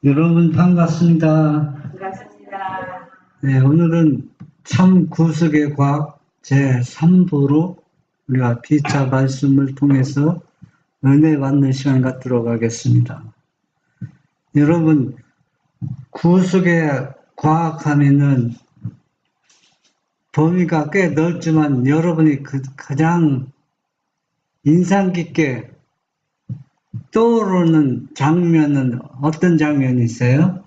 여러분 반갑습니다. 반갑습니다. 네, 오늘은 참 구속의 과학 제3부로 우리가 피차 말씀을 통해서 은혜 받는 시간 갖도록 하겠습니다. 여러분, 구속의 과학하면은 범위가 꽤 넓지만 여러분이 가장 인상 깊게 떠오르는 장면은 어떤 장면이 있어요?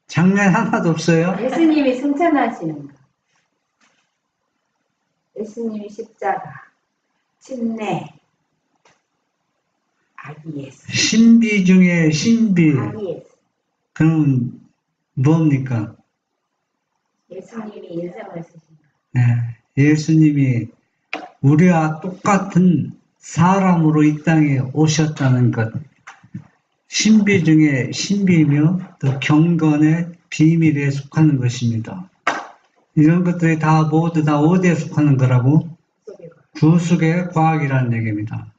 장면 하나도 없어요? 예수님이 승천하시는 거. 예수님이 십자가, 침례, 아기 예수. 신비 중에 신비. 아기 예수. 그럼 뭡니까? 예수님이 인생을 쓰신 거. 네, 예수님이 우리와 똑같은 사람으로 이 땅에 오셨다는 것. 신비 중에 신비이며 또 경건의 비밀에 속하는 것입니다. 이런 것들이 다 모두 다 어디에 속하는 거라고? 구속의 과학이라는 얘기입니다.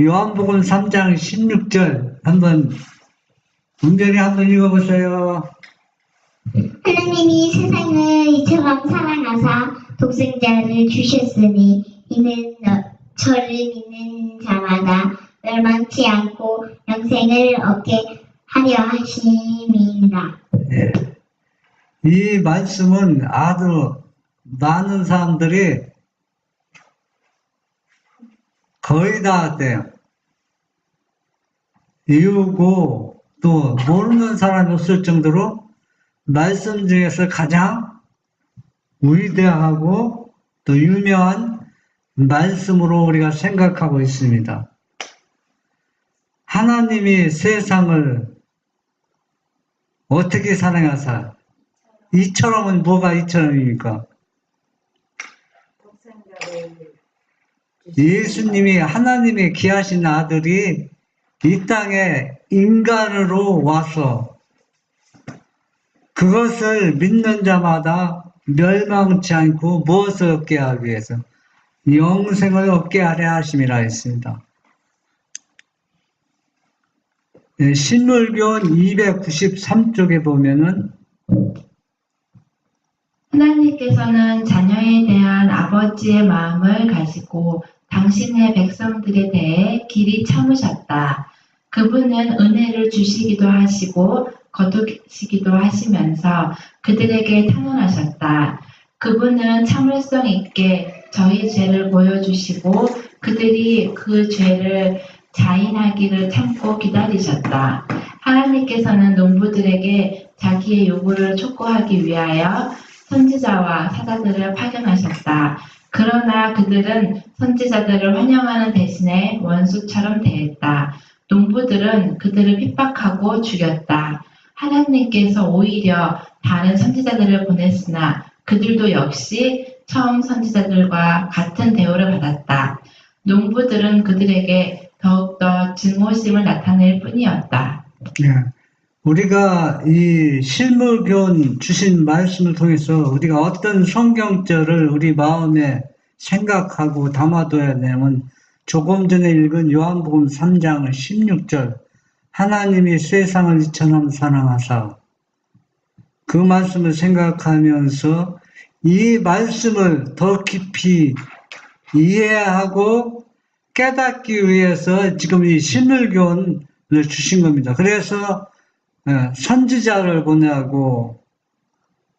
요한복음 3장 16절 한번 은별이 한번 읽어보세요. 하나님이 세상을 이처럼 사랑하사 독생자를 주셨으니 이는 저를 믿는 자마다 멸망치 않고 영생을 얻게 하려 하심이니라. 예. 이 말씀은 아주 많은 사람들이 거의 다 돼요. 이유고 또 모르는 사람이 없을 정도로 말씀 중에서 가장 위대하고 또 유명한 말씀으로 우리가 생각하고 있습니다. 하나님이 세상을 어떻게 사랑하사? 이처럼은 뭐가 이처럼입니까? 예수님이 하나님의 귀하신 아들이 이 땅에 인간으로 와서 그것을 믿는 자마다 멸망치 않고 무엇을 얻게 하기 위해서 영생을 얻게 하려 하심이라 했습니다. 신물교원 293쪽에 보면은 하나님께서는 자녀에 대한 아버지의 마음을 가지고 당신의 백성들에 대해 길이 참으셨다. 그분은 은혜를 주시기도 하시고 거두시기도 하시면서 그들에게 탄원하셨다. 그분은 참을성 있게 저희 죄를 보여주시고 그들이 그 죄를 자인하기를 참고 기다리셨다. 하나님께서는 농부들에게 자기의 요구를 촉구하기 위하여 선지자와 사자들을 파견하셨다. 그러나 그들은 선지자들을 환영하는 대신에 원수처럼 대했다. 농부들은 그들을 핍박하고 죽였다. 하나님께서 오히려 다른 선지자들을 보냈으나 그들도 역시 처음 선지자들과 같은 대우를 받았다. 농부들은 그들에게 더욱더 증오심을 나타낼 뿐이었다. 우리가 이 실물교훈 주신 말씀을 통해서 우리가 어떤 성경절을 우리 마음에 생각하고 담아둬야 되냐면 조금 전에 읽은 요한복음 3장 16절 하나님이 세상을 이처럼 사랑하사 그 말씀을 생각하면서 이 말씀을 더 깊이 이해하고 깨닫기 위해서 지금 이 실물교훈을 주신 겁니다. 그래서 선지자를 보내고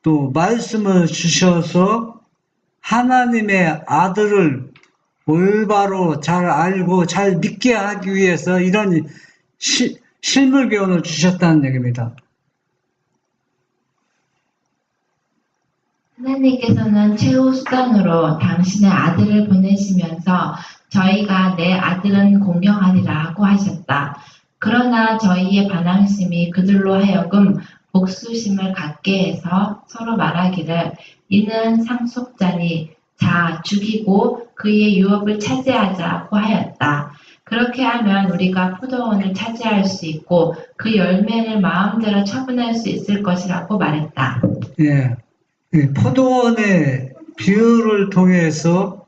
또 말씀을 주셔서 하나님의 아들을 올바로 잘 알고 잘 믿게 하기 위해서 이런 실물교훈을 주셨다는 얘기입니다. 하나님께서는 최후 수단으로 당신의 아들을 보내시면서 저희가 내 아들은 공경하리라고 하셨다. 그러나 저희의 반항심이 그들로 하여금 복수심을 갖게 해서 서로 말하기를 이는 상속자니 자 죽이고 그의 유업을 차지하자고 하였다. 그렇게 하면 우리가 포도원을 차지할 수 있고 그 열매를 마음대로 처분할 수 있을 것이라고 말했다. 예. 포도원의 비유를 통해서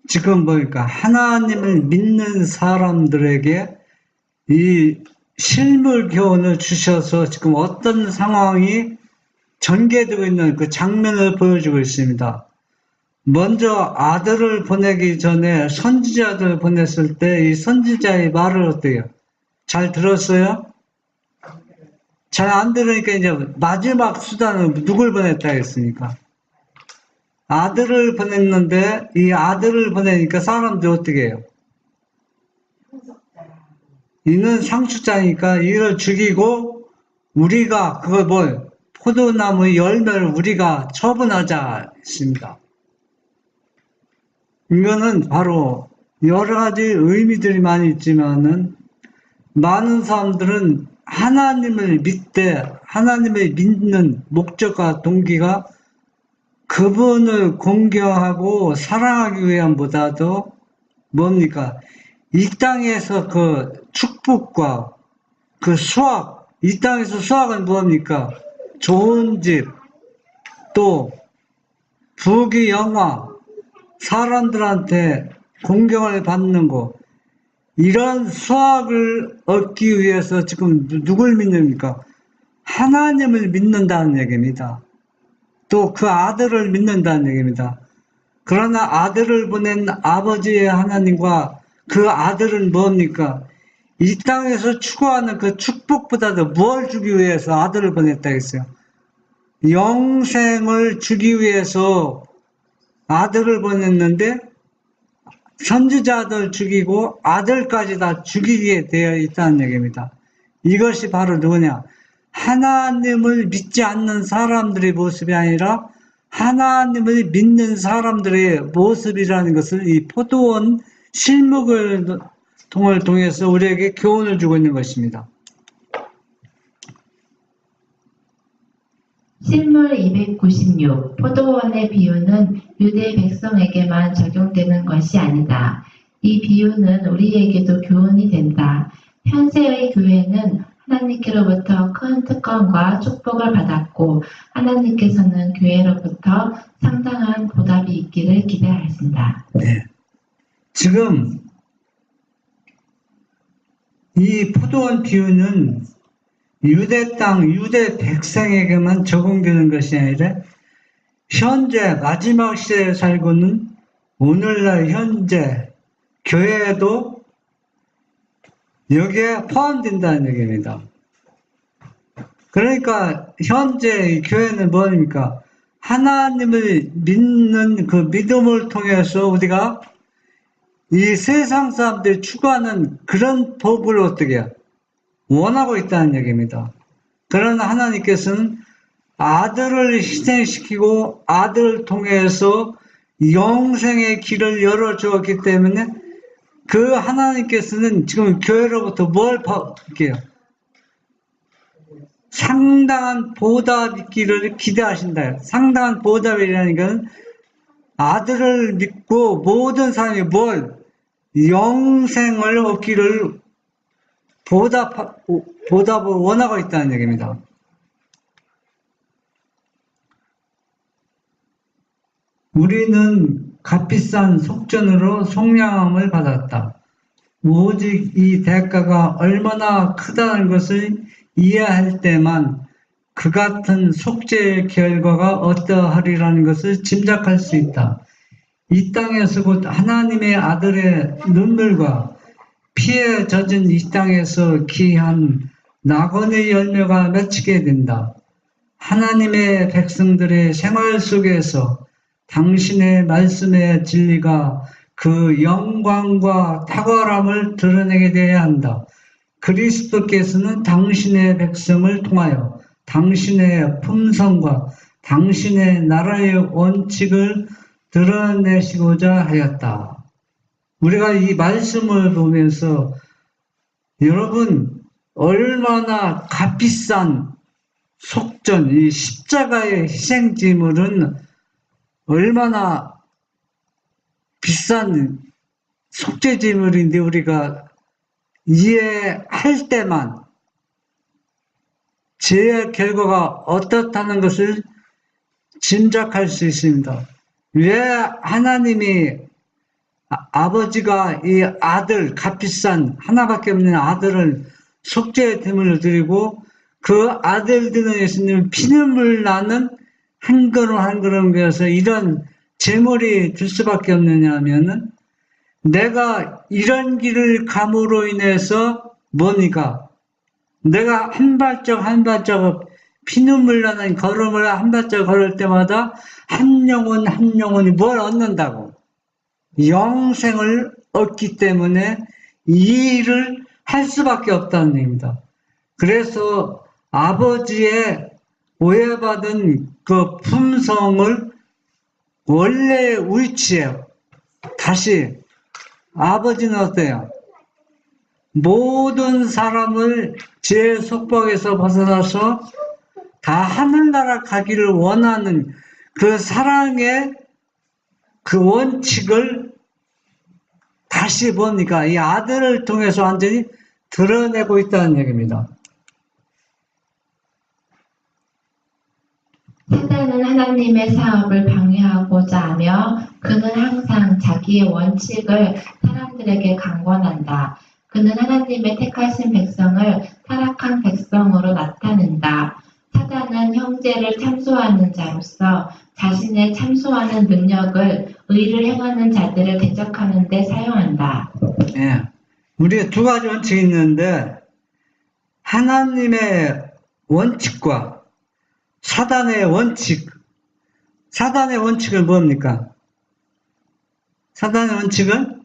지금 보니까 하나님을 믿는 사람들에게 이 실물 교훈을 주셔서 지금 어떤 상황이 전개되고 있는 그 장면을 보여주고 있습니다. 먼저 아들을 보내기 전에 선지자들 보냈을 때 이 선지자의 말을 어때요? 잘 들었어요? 잘 안 들으니까 이제 마지막 수단은 누굴 보냈다 했습니까? 아들을 보냈는데 이 아들을 보내니까 사람들이 어떻게 해요? 이는 상속자니까 이를 죽이고 우리가 그걸 뭘 포도나무 열매를 우리가 처분하자 했습니다. 이거는 바로 여러 가지 의미들이 많이 있지만은 많은 사람들은 하나님을 믿되 하나님을 믿는 목적과 동기가 그분을 공경하고 사랑하기 위함보다도 뭡니까? 이 땅에서 그 축복과 그 수확, 이 땅에서 수확은 뭡니까? 좋은 집, 또 부귀 영화, 사람들한테 공경을 받는 거, 이런 수확을 얻기 위해서 지금 누굴 믿습니까? 하나님을 믿는다는 얘기입니다. 또 그 아들을 믿는다는 얘기입니다. 그러나 아들을 보낸 아버지의 하나님과 그 아들은 뭡니까? 이 땅에서 추구하는 그 축복보다도 뭘 주기 위해서 아들을 보냈다 했어요? 영생을 주기 위해서 아들을 보냈는데 선지자들 죽이고 아들까지 다 죽이게 되어 있다는 얘기입니다. 이것이 바로 누구냐? 하나님을 믿지 않는 사람들의 모습이 아니라 하나님을 믿는 사람들의 모습이라는 것을 이 포도원 실묵을 통해서 우리에게 교훈을 주고 있는 것입니다. 실물 296 포도원의 비유는 유대 백성에게만 적용되는 것이 아니다. 이 비유는 우리에게도 교훈이 된다. 현세의 교회는 하나님께로부터 큰 특권과 축복을 받았고 하나님께서는 교회로부터 상당한 보답이 있기를 기대하신다. 네. 지금 이 포도원 비유는 유대 땅, 유대 백성에게만 적용되는 것이 아니라 현재 마지막 시대에 살고는 오늘날 현재 교회에도 여기에 포함된다는 얘기입니다. 그러니까 현재 교회는 뭡니까? 하나님을 믿는 그 믿음을 통해서 우리가 이 세상 사람들이 추구하는 그런 법을 어떻게 해요? 원하고 있다는 얘기입니다. 그러나 하나님께서는 아들을 희생시키고 아들을 통해서 영생의 길을 열어주었기 때문에 그 하나님께서는 지금 교회로부터 뭘 받게요? 상당한 보답 있기를 기대하신다. 상당한 보답이라는 건 아들을 믿고 모든 사람이 뭘? 영생을 얻기를 보답을 원하고 있다는 얘기입니다. 우리는 값비싼 속전으로 속량함을 받았다. 오직 이 대가가 얼마나 크다는 것을 이해할 때만 그 같은 속죄의 결과가 어떠하리라는 것을 짐작할 수 있다. 이 땅에서 곧 하나님의 아들의 눈물과 피에 젖은 이 땅에서 귀한 낙원의 열매가 맺히게 된다. 하나님의 백성들의 생활 속에서 당신의 말씀의 진리가 그 영광과 탁월함을 드러내게 되어야 한다. 그리스도께서는 당신의 백성을 통하여 당신의 품성과 당신의 나라의 원칙을 드러내시고자 하였다. 우리가 이 말씀을 보면서 여러분 얼마나 값비싼 속전, 이 십자가의 희생제물은 얼마나 비싼 속죄제물인데 우리가 이해할 때만 죄의 결과가 어떻다는 것을 짐작할 수 있습니다. 왜 하나님이 아버지가 이 아들, 값비싼 하나밖에 없는 아들을 속죄의 제물로 드리고 그 아들 드는 예수님 피눈물 나는 한 걸음 한 걸음 배워서 이런 제물이 줄 수밖에 없느냐 하면은 내가 이런 길을 감으로 인해서 뭡니까? 내가 한 발짝 한 발짝 피눈물 나는 걸음을 한 발짝 걸을 때마다 한 영혼 한 영혼이 뭘 얻는다고? 영생을 얻기 때문에 이 일을 할 수밖에 없다는 얘기입니다. 그래서 아버지의 오해받은 그 품성을 원래의 위치에 다시 아버지는 어때요? 모든 사람을 죄의 속박에서 벗어나서 다 하늘나라 가기를 원하는 그 사랑의 그 원칙을 다시 뭡니까? 이 아들을 통해서 완전히 드러내고 있다는 얘기입니다. 사단은 하나님의 사업을 방해하고자 하며 그는 항상 자기의 원칙을 사람들에게 강권한다. 그는 하나님의 택하신 백성을 타락한 백성으로 나타낸다. 사단은 형제를 참소하는 자로서 자신의 참소하는 능력을 의를 행하는 자들을 대적하는 데 사용한다. 예. 우리가 두 가지 원칙이 있는데 하나님의 원칙과 사단의 원칙. 사단의 원칙은 뭡니까? 사단의 원칙은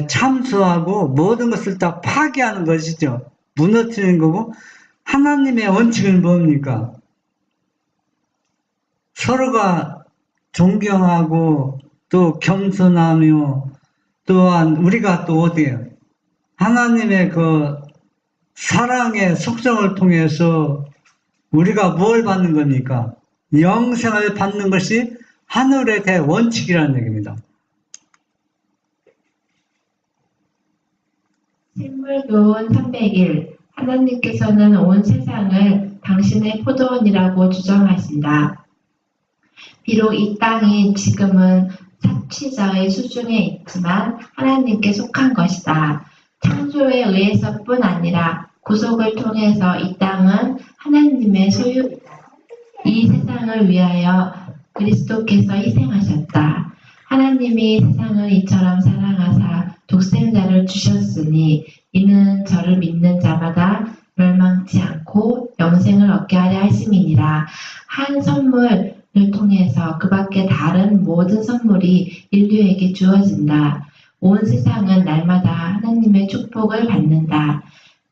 참소하고 모든 것을 다 파괴하는 것이죠. 무너뜨리는 거고 하나님의 원칙은 뭡니까? 서로가 존경하고 또 겸손하며 또한 우리가 또 어디에요? 하나님의 그 사랑의 속성을 통해서 우리가 뭘 받는 겁니까? 영생을 받는 것이 하늘의 대원칙이라는 얘기입니다. 식물교훈 301. 하나님께서는 온 세상을 당신의 포도원이라고 주장하신다. 비록 이 땅이 지금은 착취자의 수중에 있지만 하나님께 속한 것이다. 창조에 의해서뿐 아니라 구속을 통해서 이 땅은 하나님의 소유이다. 이 세상을 위하여 그리스도께서 희생하셨다. 하나님이 세상을 이처럼 사랑하사 독생자를 주셨으니 이는 저를 믿는 자마다 멸망치 않고 영생을 얻게 하려 하심이니라. 한 선물을 통해서 그 밖에 다른 모든 선물이 인류에게 주어진다. 온 세상은 날마다 하나님의 축복을 받는다.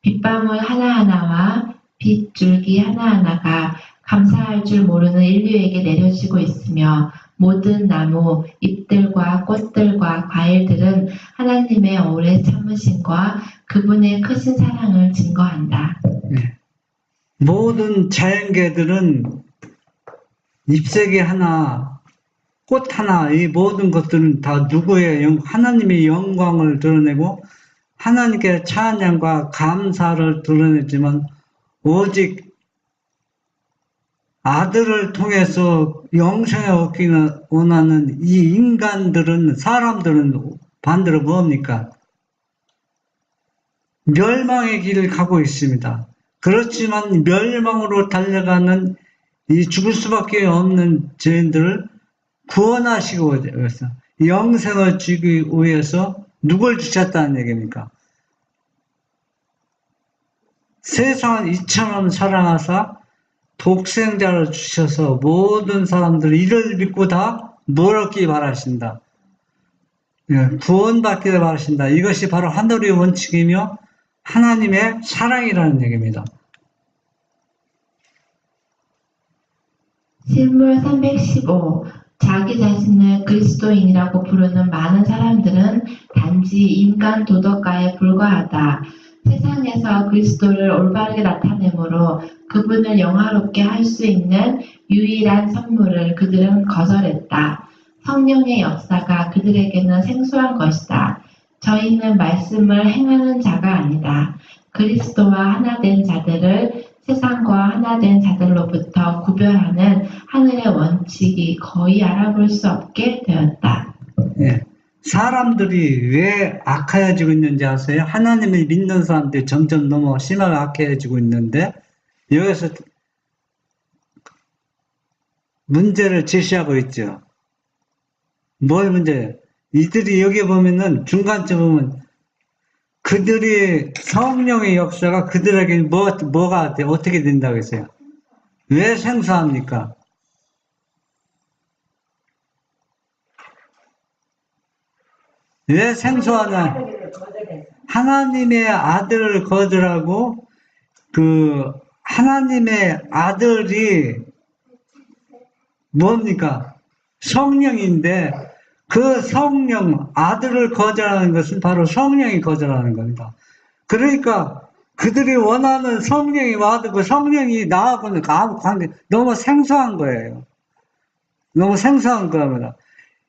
빗방울 하나하나와 빗줄기 하나하나가 감사할 줄 모르는 인류에게 내려지고 있으며 모든 나무, 잎들과 꽃들과 과일들은 하나님의 오래 참으심과 그분의 크신 사랑을 증거한다. 네. 모든 자연계들은 잎새기 하나, 꽃 하나, 이 모든 것들은 다 누구의 하나님의 영광을 드러내고 하나님께 찬양과 감사를 드러내지만 오직 아들을 통해서 영생을 얻기를 원하는 이 인간들은, 사람들은 반대로 뭡니까? 멸망의 길을 가고 있습니다. 그렇지만 멸망으로 달려가는 이 죽을 수밖에 없는 죄인들을 구원하시고 위해서 영생을 주기 위해서 누굴 주셨다는 얘기입니까? 세상을 이처럼 사랑하사 독생자를 주셔서 모든 사람들이 이를 믿고 다 뭘 얻기 바라신다. 구원받기를 바라신다. 이것이 바로 하늘의 원칙이며 하나님의 사랑이라는 얘기입니다. 실물 315. 자기 자신을 그리스도인이라고 부르는 많은 사람들은 단지 인간 도덕가에 불과하다. 세상에서 그리스도를 올바르게 나타내므로 그분을 영화롭게 할 수 있는 유일한 선물을 그들은 거절했다. 성령의 역사가 그들에게는 생소한 것이다. 저희는 말씀을 행하는 자가 아니다. 그리스도와 하나 된 자들을 세상과 하나 된 자들로부터 구별하는 하늘의 원칙이 거의 알아볼 수 없게 되었다. 예. 사람들이 왜 악해지고 있는지 아세요? 하나님을 믿는 사람들이 점점 너무 심하게 악해지고 있는데, 여기서 문제를 제시하고 있죠. 뭘 문제예요? 이들이 여기 보면은 중간쯤 보면 그들이 성령의 역사가 그들에게 뭐가 어떻게 된다고 했어요? 왜 생소합니까? 왜 생소하냐? 아들을 거절해서. 하나님의 아들을 거절하고 그 하나님의 아들이 뭡니까? 성령인데 그 성령 아들을 거절하는 것은 바로 성령이 거절하는 겁니다. 그러니까 그들이 원하는 성령이 와도 그 성령이 나하고는 아무 관계 너무 생소한 거예요. 너무 생소한 겁니다.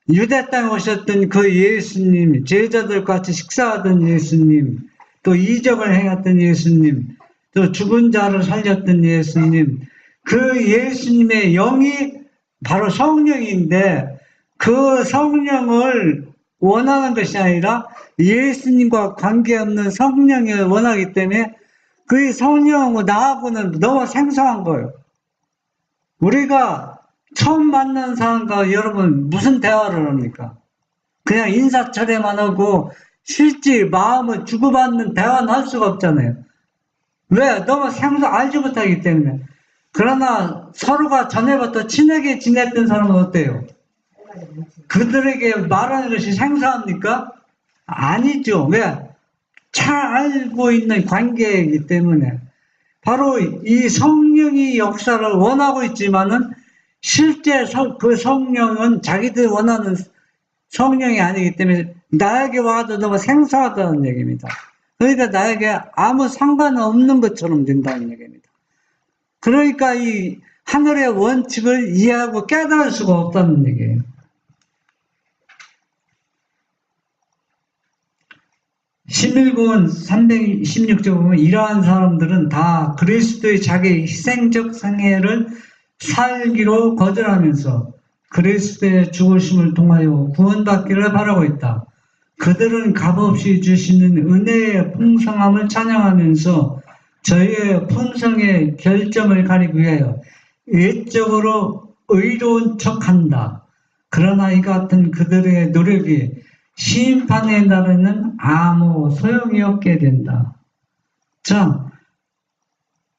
유대 땅에 오셨던 그 예수님, 제자들과 같이 식사하던 예수님, 또 이적을 행했던 예수님, 또 죽은 자를 살렸던 예수님, 그 예수님의 영이 바로 성령인데 그 성령을 원하는 것이 아니라 예수님과 관계없는 성령을 원하기 때문에 그 성령하고 나하고는 너무 생소한 거예요. 우리가 처음 만난 사람과 여러분 무슨 대화를 합니까? 그냥 인사철에만 하고 실제 마음을 주고받는 대화는 할 수가 없잖아요. 왜? 너무 알지 못하기 때문에. 그러나 서로가 전에부터 친하게 지냈던 사람은 어때요? 그들에게 말하는 것이 생소합니까? 아니죠. 왜? 잘 알고 있는 관계이기 때문에. 바로 이 성령이 역사를 원하고 있지만은 실제 그 성령은 자기들 원하는 성령이 아니기 때문에 나에게 와도 너무 생소하다는 얘기입니다. 그러니까 나에게 아무 상관없는 것처럼 된다는 얘기입니다. 그러니까 이 하늘의 원칙을 이해하고 깨달을 수가 없다는 얘기예요. 신밀고은 316조 보면 이러한 사람들은 다 그리스도의 자기 희생적 생애를 살기로 거절하면서 그리스도의 죽으심을 통하여 구원받기를 바라고 있다. 그들은 값없이 주시는 은혜의 풍성함을 찬양하면서 저희의 품성의 결점을 가리기 위하여 외적으로 의로운 척한다. 그러나 이 같은 그들의 노력이 심판의 날에는 아무 소용이 없게 된다. 자,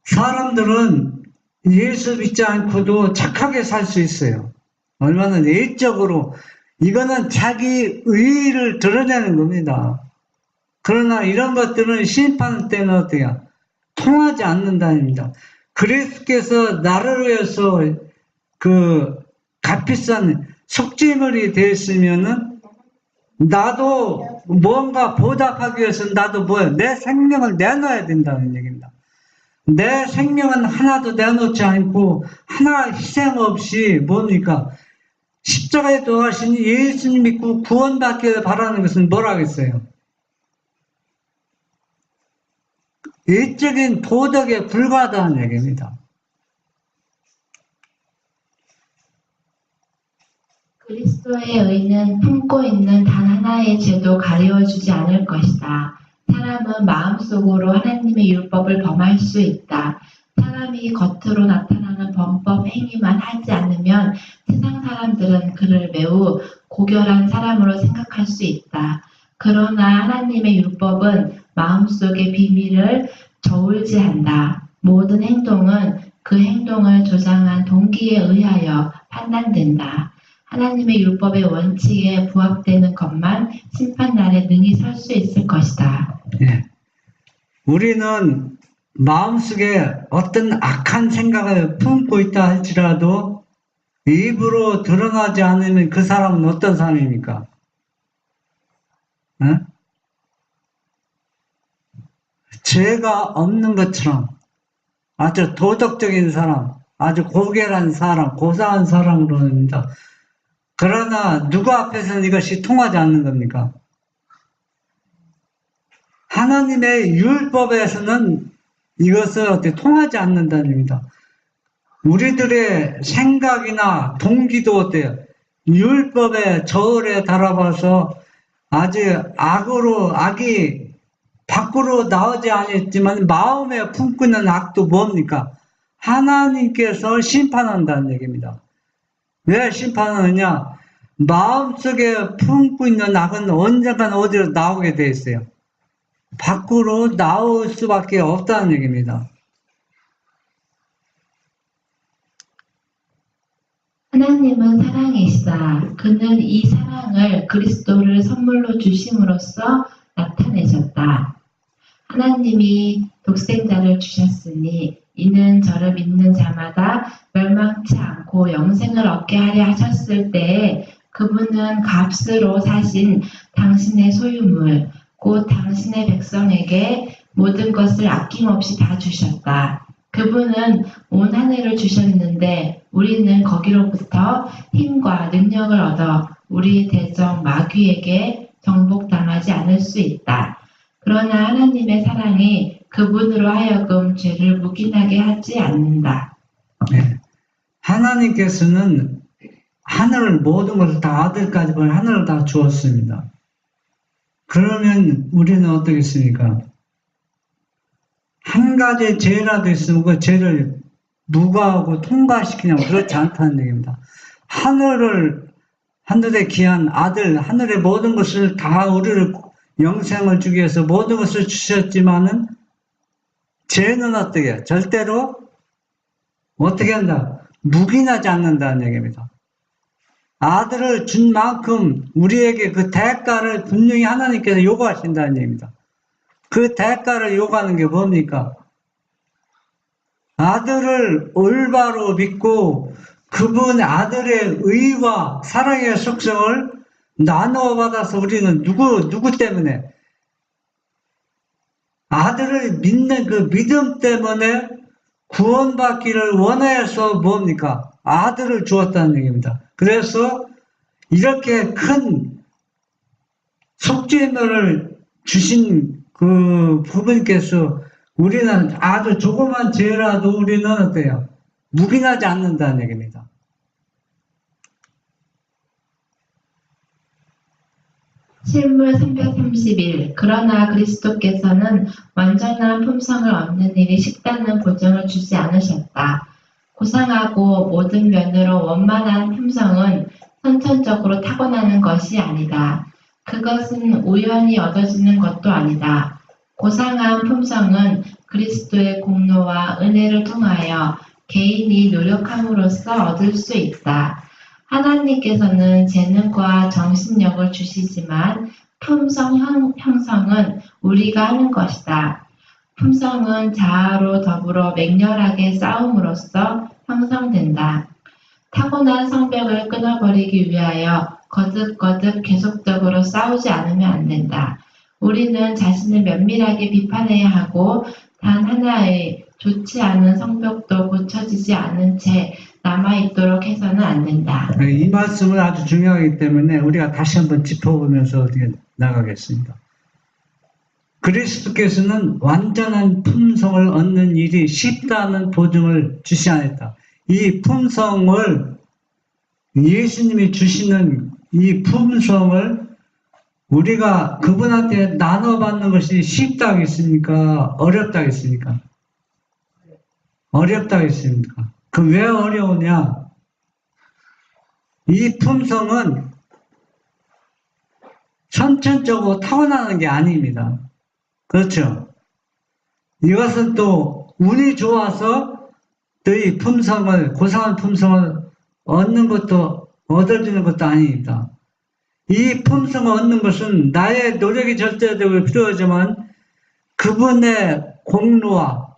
사람들은 예수 믿지 않고도 착하게 살 수 있어요. 얼마나 내적으로 이거는 자기 의의를 드러내는 겁니다. 그러나 이런 것들은 심판 때는 어때요? 통하지 않는다입니다. 그리스도께서 나를 위해서 그 값비싼 속죄물이 되었으면은 나도 뭔가 보답하기 위해서는 나도 내 생명을 내놔야 된다는 얘기입니다. 내 생명은 하나도 내놓지 않고 하나 희생 없이 뭡니까? 십자가에 돌아가신 예수님 믿고 구원받기를 바라는 것은 뭐라 하겠어요? 일적인 도덕에 불과하다는 얘기입니다. 그리스도의 의는 품고 있는 단 하나의 죄도 가리워주지 않을 것이다. 사람은 마음속으로 하나님의 율법을 범할 수 있다. 사람이 겉으로 나타나는 범법 행위만 하지 않으면 세상 사람들은 그를 매우 고결한 사람으로 생각할 수 있다. 그러나 하나님의 율법은 마음속의 비밀을 저울질한다. 모든 행동은 그 행동을 조장한 동기에 의하여 판단된다. 하나님의 율법의 원칙에 부합되는 것만 심판날에 능히 설 수 있을 것이다. 예. 우리는 마음속에 어떤 악한 생각을 품고 있다 할지라도 입으로 드러나지 않으면 그 사람은 어떤 사람입니까? 예? 죄가 없는 것처럼 아주 도덕적인 사람, 아주 고결한 사람, 고사한 사람으로입니다. 그러나 누구 앞에서는 이것이 통하지 않는 겁니까? 하나님의 율법에서는 이것은 어떻게 통하지 않는다는 얘기입니다. 우리들의 생각이나 동기도 어때요? 율법의 저울에 달아봐서 아주 악이 밖으로 나오지 않았지만 마음에 품고 있는 악도 뭡니까? 하나님께서 심판한다는 얘기입니다. 왜 심판하느냐? 마음속에 품고 있는 악은 언젠간 어디로 나오게 돼 있어요. 밖으로 나올 수밖에 없다는 얘기입니다. 하나님은 사랑이시다. 그는 이 사랑을 그리스도를 선물로 주심으로써 나타내셨다. 하나님이 독생자를 주셨으니 이는 저를 믿는 자마다 멸망치 않고 영생을 얻게 하려 하셨을 때에 그분은 값으로 사신 당신의 소유물, 곧 당신의 백성에게 모든 것을 아낌없이 다 주셨다. 그분은 온 하늘을 주셨는데 우리는 거기로부터 힘과 능력을 얻어 우리 대적 마귀에게 정복당하지 않을 수 있다. 그러나 하나님의 사랑이 그분으로 하여금 죄를 묵인하게 하지 않는다. 네. 하나님께서는 하늘을 모든 것을 다 아들까지 보내 하늘을 다 주었습니다. 그러면 우리는 어떻겠습니까? 한 가지 죄라도 있으면 그 죄를 무과하고 통과시키냐면 그렇지 않다는 얘기입니다. 하늘에 귀한 아들, 하늘의 모든 것을 다 우리를 영생을 주기 위해서 모든 것을 주셨지만은 죄는 어떻게 해요? 절대로 어떻게 한다? 묵인하지 않는다는 얘기입니다. 아들을 준 만큼 우리에게 그 대가를 분명히 하나님께서 요구하신다는 얘기입니다. 그 대가를 요구하는 게 뭡니까? 아들을 올바로 믿고 그분 아들의 의와 사랑의 속성을 나누어 받아서 우리는 누구 때문에? 아들을 믿는 그 믿음 때문에 구원받기를 원하여서 뭡니까? 아들을 주었다는 얘기입니다. 그래서 이렇게 큰 속죄물을 주신 그 부분께서 우리는 아주 조그만 죄라도 우리는 어때요? 묵인하지 않는다는 얘기입니다. 실물 331. 그러나 그리스도께서는 완전한 품성을 얻는 일이 쉽다는 보증을 주지 않으셨다. 고상하고 모든 면으로 원만한 품성은 선천적으로 타고나는 것이 아니다. 그것은 우연히 얻어지는 것도 아니다. 고상한 품성은 그리스도의 공로와 은혜를 통하여 개인이 노력함으로써 얻을 수 있다. 하나님께서는 재능과 정신력을 주시지만 품성 형성은 우리가 하는 것이다. 품성은 자아로 더불어 맹렬하게 싸움으로써 형성된다. 타고난 성벽을 끊어버리기 위하여 거듭거듭 계속적으로 싸우지 않으면 안 된다. 우리는 자신을 면밀하게 비판해야 하고 단 하나의 좋지 않은 성벽도 고쳐지지 않은 채 남아있도록 해서는 안 된다. 이 말씀은 아주 중요하기 때문에 우리가 다시 한번 짚어보면서 어떻게 나가겠습니다. 그리스도께서는 완전한 품성을 얻는 일이 쉽다는 보증을 주시 않았다. 이 품성을 예수님이 주시는 이 품성을 우리가 그분한테 나눠받는 것이 쉽다겠습니까? 어렵다겠습니까? 어렵다겠습니까? 그 왜 어려우냐? 이 품성은 선천적으로 타고나는 게 아닙니다. 그렇죠? 이것은 또 운이 좋아서 또 이 품성을, 고상한 품성을 얻는 것도, 얻어지는 것도 아닙니다. 이 품성을 얻는 것은 나의 노력이 절대적으로 필요하지만 그분의 공로와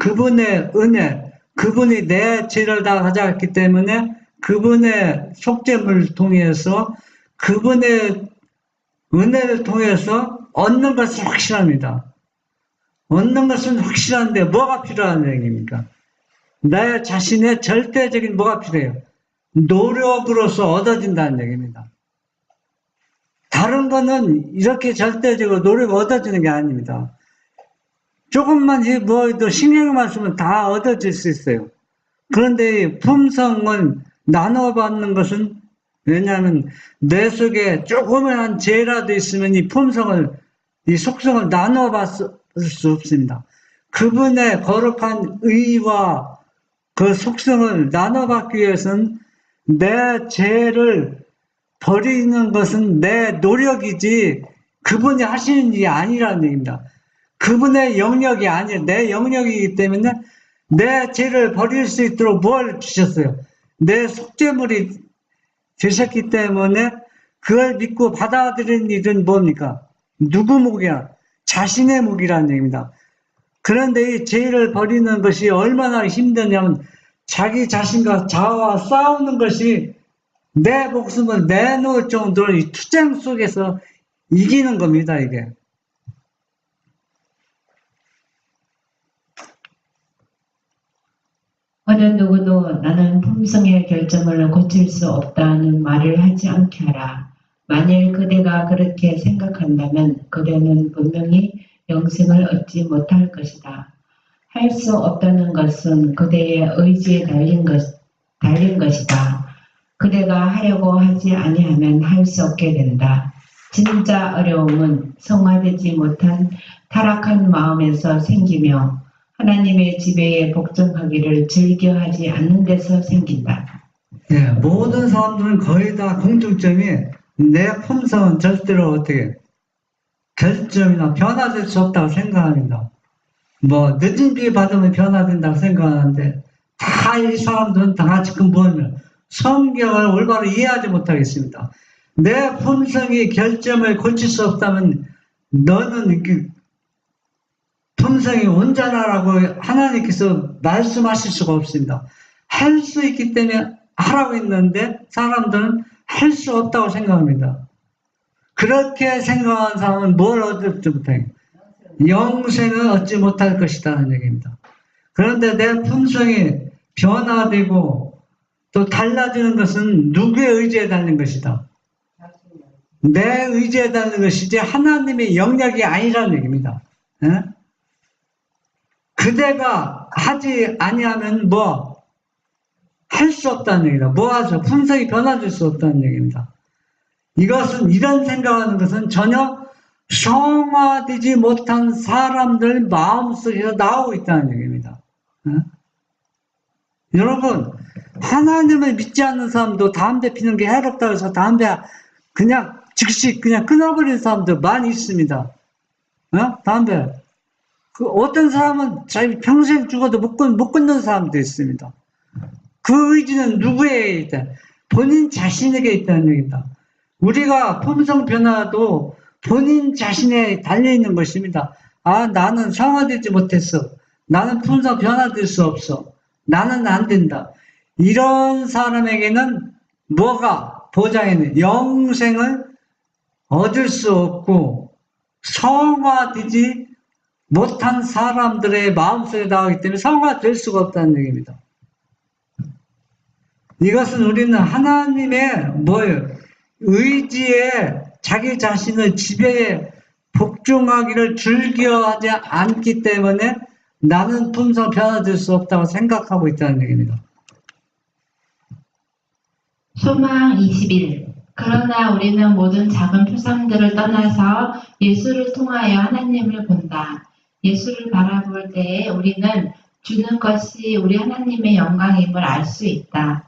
그분의 은혜, 그분이 내 죄를 다 가져갔기 때문에 그분의 속죄물을 통해서 그분의 은혜를 통해서 얻는 것은 확실합니다. 얻는 것은 확실한데 뭐가 필요한 얘기입니까? 내 자신의 절대적인 뭐가 필요해요? 노력으로서 얻어진다는 얘기입니다. 다른 거는 이렇게 절대적으로 노력이 얻어지는 게 아닙니다. 조금만 뭐또 신경만 쓰면 다 얻어질 수 있어요. 그런데 품성을 나눠받는 것은 왜냐하면 내 속에 조그만 죄라도 있으면 이 품성을 이 속성을 나눠받을 수 없습니다. 그분의 거룩한 의와 그 속성을 나눠받기 위해서는 내 죄를 버리는 것은 내 노력이지 그분이 하시는 일이 아니라는 얘기입니다. 그분의 영역이 아니에요. 내 영역이기 때문에 내 죄를 버릴 수 있도록 뭘 주셨어요? 내 속죄물이 되셨기 때문에 그걸 믿고 받아들이는 일은 뭡니까? 누구 목이야? 자신의 목이라는 얘기입니다. 그런데 이 죄를 버리는 것이 얼마나 힘드냐면 자기 자신과 자아와 싸우는 것이 내 목숨을 내놓을 정도로 이 투쟁 속에서 이기는 겁니다, 이게. 어느 누구도 나는 품성의 결점을 고칠 수 없다는 말을 하지 않게 하라. 만일 그대가 그렇게 생각한다면 그대는 분명히 영생을 얻지 못할 것이다. 할 수 없다는 것은 그대의 의지에 달린 것이다. 그대가 하려고 하지 아니하면 할 수 없게 된다. 진짜 어려움은 성화되지 못한 타락한 마음에서 생기며 하나님의 지배에 복종하기를 즐겨하지 않는 데서 생긴다. 예, 모든 사람들은 거의 다 공통점이 내 품성은 절대로 어떻게 결점이나 변화될 수 없다고 생각합니다. 뭐 늦은 비 받으면 변화된다고 생각하는데 다 이 사람들은 다 지금 보면 성경을 올바로 이해하지 못하겠습니다. 내 품성이 결점을 고칠 수 없다면 너는 품성이 온전하라고 하나님께서 말씀하실 수가 없습니다. 할 수 있기 때문에 하라고 했는데 사람들은 할 수 없다고 생각합니다. 그렇게 생각하는 사람은 뭘 얻지 못해요? 영생을 얻지 못할 것이라는 얘기입니다. 그런데 내 품성이 변화되고 또 달라지는 것은 누구의 의지에 달린 것이다? 내 의지에 달린 것이지 하나님의 영역이 아니라는 얘기입니다. 에? 그대가 하지 아니하면 뭐 할 수 없다는 얘기다. 뭐 하죠? 품성이 변화될 수 없다는 얘기입니다. 이런 생각하는 것은 전혀 성화되지 못한 사람들 마음속에서 나오고 있다는 얘기입니다. 여러분, 하나님을 믿지 않는 사람도 담배 피는 게 해롭다고 해서 담배 그냥 즉시 그냥 끊어버리는 사람도 많이 있습니다. 담배. 어떤 사람은 자기 평생 죽어도 못 끊는 사람도 있습니다. 그 의지는 누구에게 있다? 본인 자신에게 있다는 얘기입니다. 우리가 품성 변화도 본인 자신에 달려있는 것입니다. 아, 나는 성화되지 못했어. 나는 품성 변화될 수 없어. 나는 안 된다. 이런 사람에게는 뭐가 보장에는 영생을 얻을 수 없고 성화되지 못한 사람들의 마음속에 나오기 때문에 성화될 수가 없다는 얘기입니다. 이것은 우리는 하나님의 의지에 자기 자신을 지배에 복종하기를 즐겨하지 않기 때문에 나는 품성 변화될 수 없다고 생각하고 있다는 얘기입니다. 소망 21. 그러나 우리는 모든 작은 표상들을 떠나서 예수를 통하여 하나님을 본다. 예수를 바라볼 때에 우리는 주는 것이 우리 하나님의 영광임을 알 수 있다.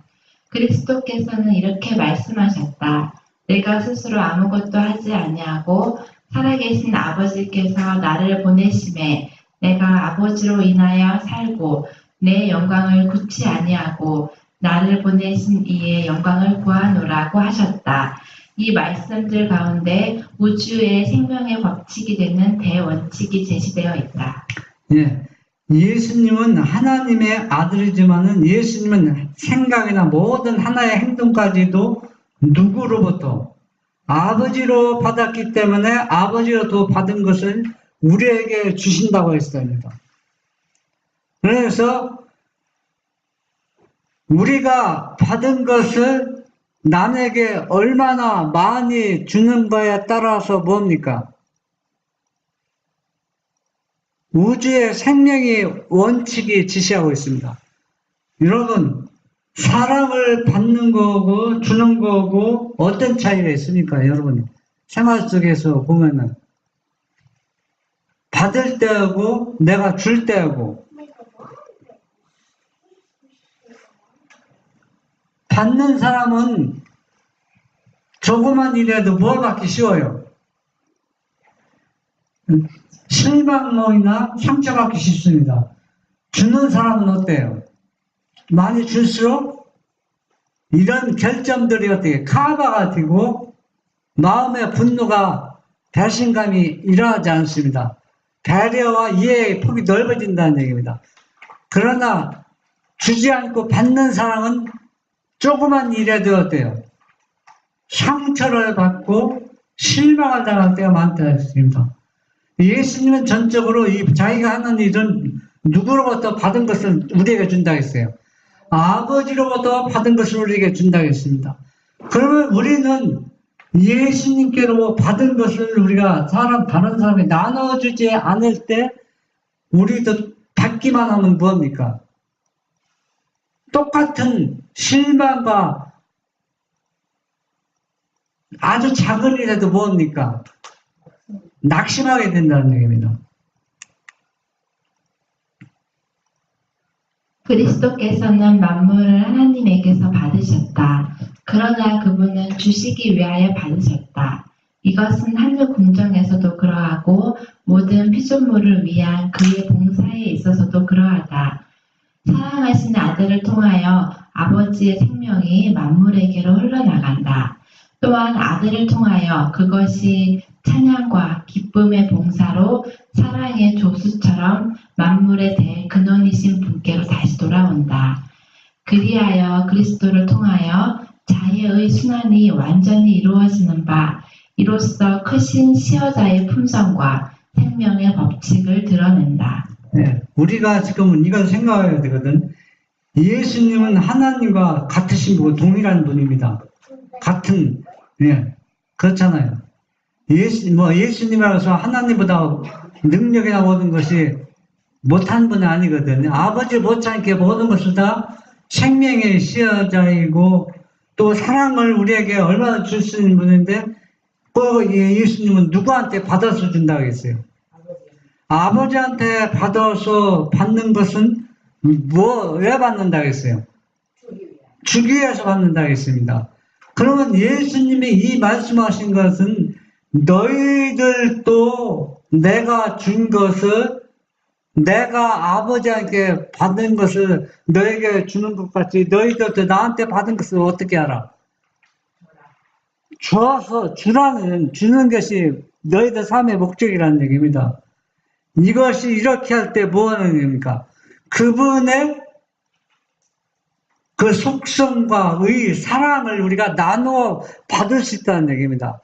그리스도께서는 이렇게 말씀하셨다. 내가 스스로 아무것도 하지 아니하고 살아계신 아버지께서 나를 보내심에 내가 아버지로 인하여 살고 내 영광을 굳지 아니하고 나를 보내신 이의 영광을 구하노라고 하셨다. 이 말씀들 가운데 우주의 생명의 법칙이 되는 대원칙이 제시되어 있다. 예. 예수님은 하나님의 아들이지만은 예수님은 생각이나 모든 하나의 행동까지도 누구로부터? 아버지로 받았기 때문에 아버지로부터 받은 것을 우리에게 주신다고 했습니다. 그래서 우리가 받은 것을 남에게 얼마나 많이 주는 거에 따라서 뭡니까? 우주의 생명의 원칙이 지시하고 있습니다. 여러분, 사랑을 받는 거고 주는 거고 어떤 차이가 있습니까? 여러분, 생활 속에서 보면은 받을 때하고 내가 줄 때하고, 받는 사람은 조그만 일에도 뭘 받기 쉬워요. 실망이나 상처받기 쉽습니다. 주는 사람은 어때요? 많이 줄수록 이런 결점들이 어떻게 카바가 되고 마음의 분노가 배신감이 일어나지 않습니다. 배려와 이해의 폭이 넓어진다는 얘기입니다. 그러나 주지 않고 받는 사람은 조그만 일에도 어때요? 상처를 받고 실망을 당할 때가 많다 했습니다. 예수님은 전적으로 자기가 하는 일은 누구로부터 받은 것을 우리에게 준다 했어요. 아버지로부터 받은 것을 우리에게 준다 했습니다. 그러면 우리는 예수님께로 받은 것을 우리가 다른 사람에 나눠주지 않을 때 우리도 받기만 하면 뭐합니까? 똑같은 실망과 아주 작은 일에도 뭐합니까? 낙심하게 된다는 얘기입니다. 그리스도께서는 만물을 하나님에게서 받으셨다. 그러나 그분은 주시기 위하여 받으셨다. 이것은 하늘 궁정에서도 그러하고 모든 피조물을 위한 그의 봉사에 있어서도 그러하다. 사랑하시는 아들을 통하여 아버지의 생명이 만물에게로 흘러나간다. 또한 아들을 통하여 그것이 찬양과 기쁨의 봉사로 사랑의 조수처럼 만물에 대해 근원이신 분께로 다시 돌아온다. 그리하여 그리스도를 통하여 자유의 순환이 완전히 이루어지는 바 이로써 크신 시여자의 품성과 생명의 법칙을 드러낸다. 네, 우리가 지금 이걸 생각해야 되거든. 예수님은 하나님과 같으신 분이고 동일한 분입니다. 같은, 그렇잖아요. 예수님이라고 해서 하나님보다 능력이나 모든 것이 못한 분이 아니거든요. 아버지 못지않게 모든 것을 다 생명의 시여자이고 또 사랑을 우리에게 얼마나 줄 수 있는 분인데 예수님은 누구한테 받아서 준다고 했어요? 아버지한테 받아서 받는 것은 왜 받는다고 했어요? 주기 위해서 받는다고 했습니다. 그러면 예수님이 이 말씀하신 것은 너희들도 내가 준 것을 내가 아버지한테 받은 것을 너에게 주는 것 같이 너희들도 나한테 받은 것을 어떻게 알아? 주는 것이 너희들 삶의 목적이라는 얘기입니다. 이것이 이렇게 할 때 뭐 하는 얘기입니까? 그분의 그 속성과 의 사랑을 우리가 나누어 받을 수 있다는 얘기입니다.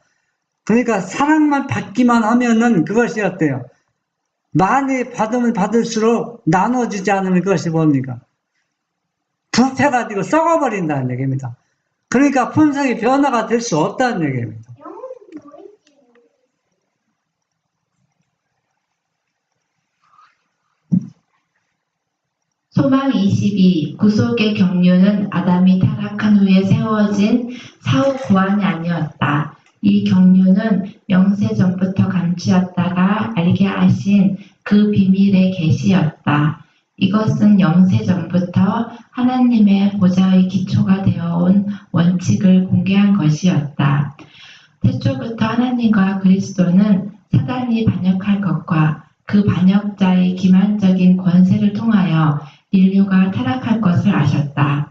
그러니까 사랑만 받기만 하면은 그것이 어때요? 많이 받으면 받을수록 나눠주지 않으면 그것이 뭡니까? 부패가 되고 썩어버린다는 얘기입니다. 그러니까 품성이 변화가 될 수 없다는 얘기입니다. 소망 22. 구속의 경륜은 아담이 타락한 후에 세워진 사후 고안이 아니었다. 이 경륜은 영세 전부터 감추었다가 알게 하신 그 비밀의 계시였다. 이것은 영세 전부터 하나님의 보좌의 기초가 되어온 원칙을 공개한 것이었다. 태초부터 하나님과 그리스도는 사단이 반역할 것과 그 반역자의 기만적인 권세를 통하여 인류가 타락할 것을 아셨다.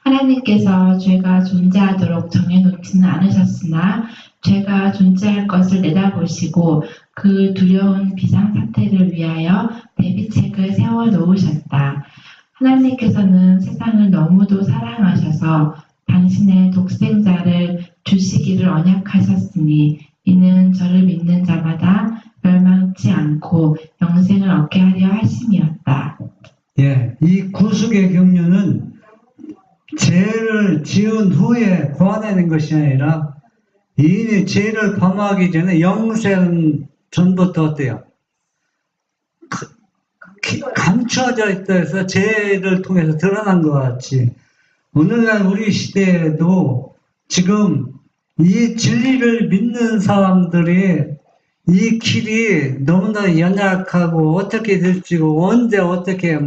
하나님께서 죄가 존재하도록 정해놓지는 않으셨으나 죄가 존재할 것을 내다보시고 그 두려운 비상사태를 위하여 대비책을 세워놓으셨다. 하나님께서는 세상을 너무도 사랑하셔서 당신의 독생자를 주시기를 언약하셨으니 이는 저를 믿는 자마다 멸망치 않고 영생을 얻게 하려 하심이었다. 이 구속의 경륜은 죄를 지은 후에 고안하는 것이 아니라 이미 죄를 범하기 전에 영생 전부터 어때요? 감추어져 있다 해서 죄를 통해서 드러난 것 같이 오늘날 우리 시대에도 지금 이 진리를 믿는 사람들이 이 길이 너무나 연약하고 어떻게 될지고 언제 어떻게